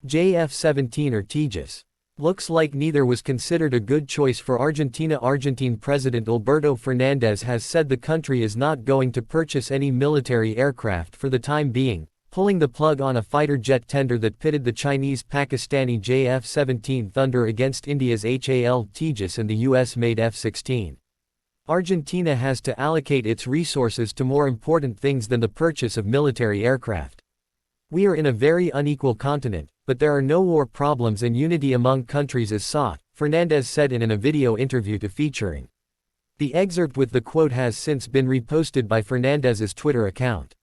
JF-17 or Tejas. Looks like neither was considered a good choice for Argentina. Argentine President Alberto Fernandez has said the country is not going to purchase any military aircraft for the time being, pulling the plug on a fighter jet tender that pitted the Chinese-Pakistani JF-17 Thunder against India's HAL Tejas and the US-made F-16. Argentina has to allocate its resources to more important things than the purchase of military aircraft. We are in a very unequal continent, but there are no war problems and unity among countries is sought, Fernandez said in a video interview to Featuring. The excerpt with the quote has since been reposted by Fernandez's Twitter account.